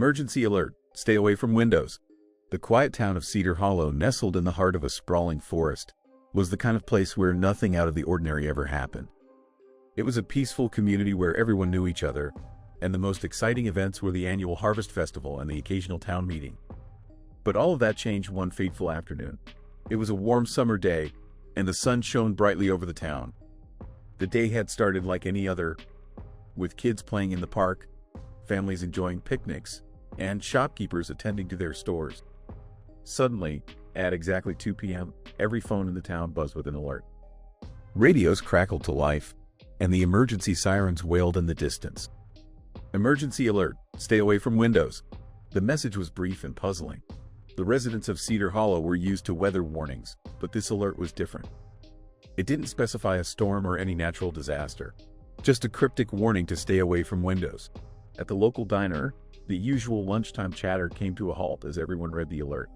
Emergency alert! Stay away from windows. The quiet town of Cedar Hollow, nestled in the heart of a sprawling forest, was the kind of place where nothing out of the ordinary ever happened. It was a peaceful community where everyone knew each other, and the most exciting events were the annual Harvest Festival and the occasional town meeting. But all of that changed one fateful afternoon. It was a warm summer day, and the sun shone brightly over the town. The day had started like any other, with kids playing in the park, families enjoying picnics, and shopkeepers attending to their stores. Suddenly, at exactly 2 p.m., every phone in the town buzzed with an alert. Radios crackled to life, and the emergency sirens wailed in the distance. Emergency alert! Stay away from windows. The message was brief and puzzling. The residents of Cedar Hollow were used to weather warnings, but this alert was different. It didn't specify a storm or any natural disaster, just a cryptic warning to stay away from windows. At the local diner, the usual lunchtime chatter came to a halt as everyone read the alert.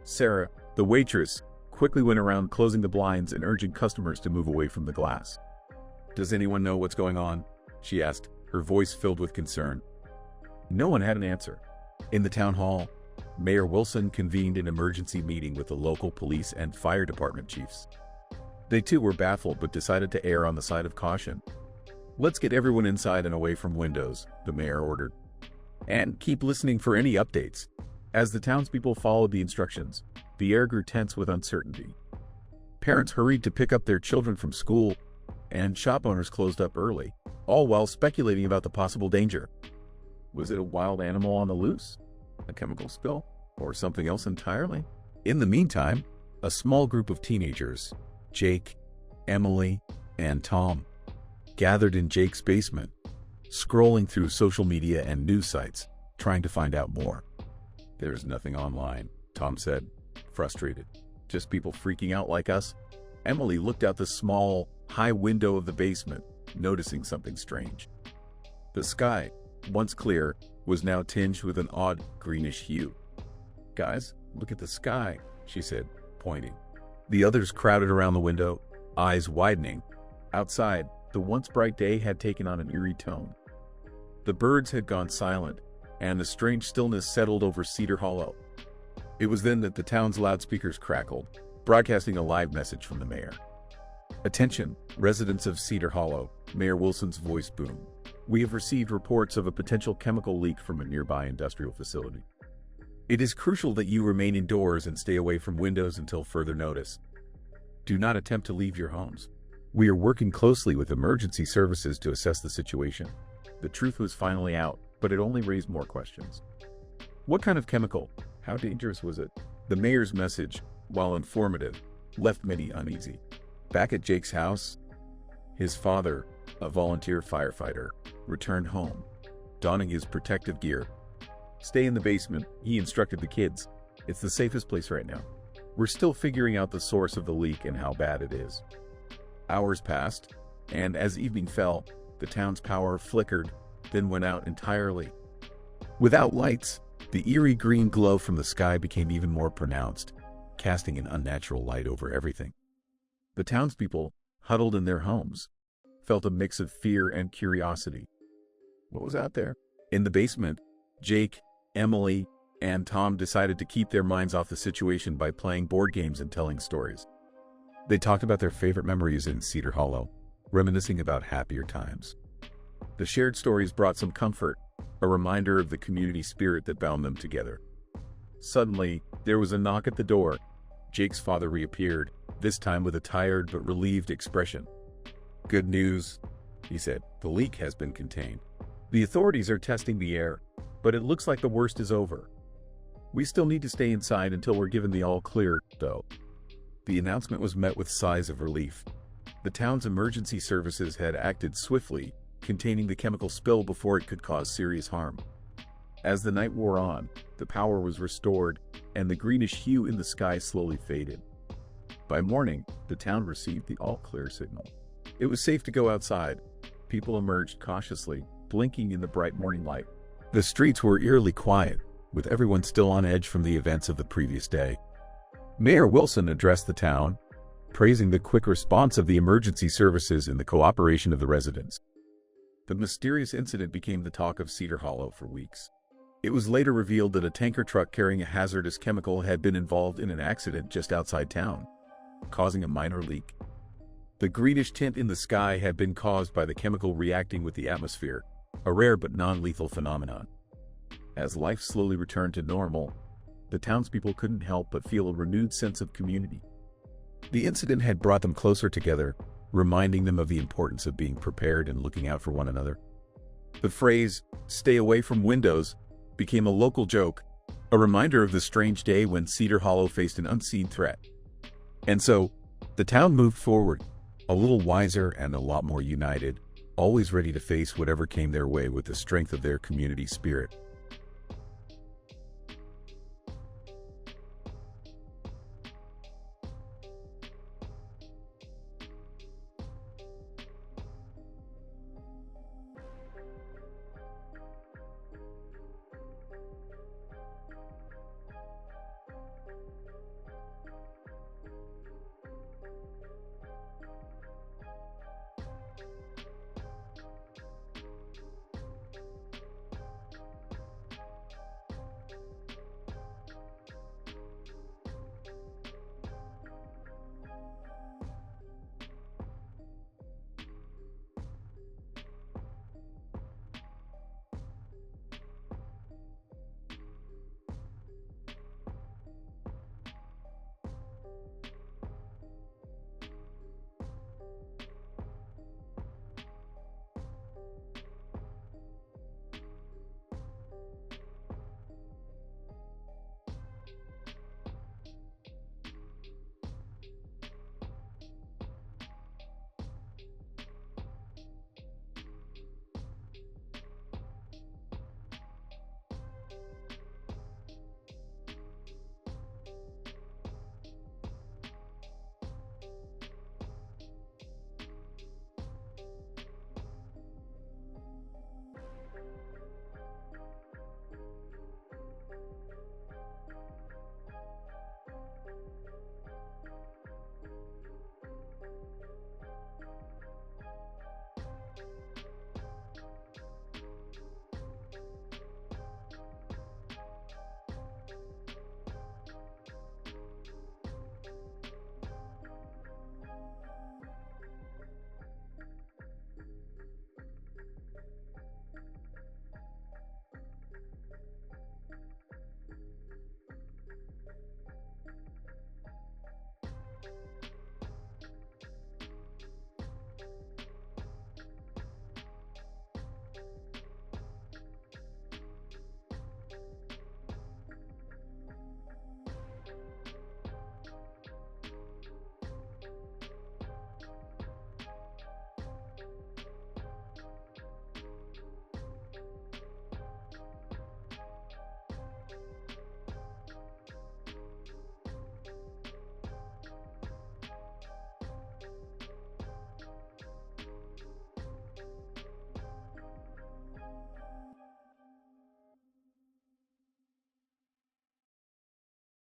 Sarah, the waitress, quickly went around closing the blinds and urging customers to move away from the glass. "Does anyone know what's going on?" she asked, her voice filled with concern. No one had an answer. In the town hall, Mayor Wilson convened an emergency meeting with the local police and fire department chiefs. They too were baffled but decided to err on the side of caution. "Let's get everyone inside and away from windows," the mayor ordered. "And keep listening for any updates." As the townspeople followed the instructions, the air grew tense with uncertainty. Parents hurried to pick up their children from school, and shop owners closed up early, all while speculating about the possible danger. Was it a wild animal on the loose? A chemical spill? Or something else entirely? In the meantime, a small group of teenagers, Jake, Emily, and Tom, gathered in Jake's basement, scrolling through social media and news sites, trying to find out more. "There's nothing online," Tom said, frustrated. "Just people freaking out like us?" Emily looked out the small, high window of the basement, noticing something strange. The sky, once clear, was now tinged with an odd greenish hue. "Guys, look at the sky," she said, pointing. The others crowded around the window, eyes widening. Outside, the once bright day had taken on an eerie tone. The birds had gone silent, and a strange stillness settled over Cedar Hollow. It was then that the town's loudspeakers crackled, broadcasting a live message from the mayor. "Attention, residents of Cedar Hollow," Mayor Wilson's voice boomed. "We have received reports of a potential chemical leak from a nearby industrial facility. It is crucial that you remain indoors and stay away from windows until further notice. Do not attempt to leave your homes. We are working closely with emergency services to assess the situation." The truth was finally out, but it only raised more questions. What kind of chemical? How dangerous was it? The mayor's message, while informative, left many uneasy. Back at Jake's house, his father, a volunteer firefighter, returned home, donning his protective gear. "Stay in the basement," he instructed the kids. "It's the safest place right now. We're still figuring out the source of the leak and how bad it is." Hours passed, and as evening fell, the town's power flickered, then went out entirely. Without lights, the eerie green glow from the sky became even more pronounced, casting an unnatural light over everything. The townspeople, huddled in their homes, felt a mix of fear and curiosity. What was out there? In the basement, Jake, Emily, and Tom decided to keep their minds off the situation by playing board games and telling stories. They talked about their favorite memories in Cedar Hollow, reminiscing about happier times. The shared stories brought some comfort, a reminder of the community spirit that bound them together. Suddenly, there was a knock at the door. Jake's father reappeared, this time with a tired but relieved expression. "Good news," he said. "The leak has been contained. The authorities are testing the air, but it looks like the worst is over. We still need to stay inside until we're given the all clear, though." The announcement was met with sighs of relief. The town's emergency services had acted swiftly, containing the chemical spill before it could cause serious harm. As the night wore on, the power was restored, and the greenish hue in the sky slowly faded. By morning, the town received the all-clear signal. It was safe to go outside. People emerged cautiously, blinking in the bright morning light. The streets were eerily quiet, with everyone still on edge from the events of the previous day. Mayor Wilson addressed the town, praising the quick response of the emergency services and the cooperation of the residents. The mysterious incident became the talk of Cedar Hollow for weeks. It was later revealed that a tanker truck carrying a hazardous chemical had been involved in an accident just outside town, causing a minor leak. The greenish tint in the sky had been caused by the chemical reacting with the atmosphere, a rare but non-lethal phenomenon. As life slowly returned to normal, the townspeople couldn't help but feel a renewed sense of community. The incident had brought them closer together, reminding them of the importance of being prepared and looking out for one another. The phrase, "stay away from windows," became a local joke, a reminder of the strange day when Cedar Hollow faced an unseen threat. And so, the town moved forward, a little wiser and a lot more united, always ready to face whatever came their way with the strength of their community spirit.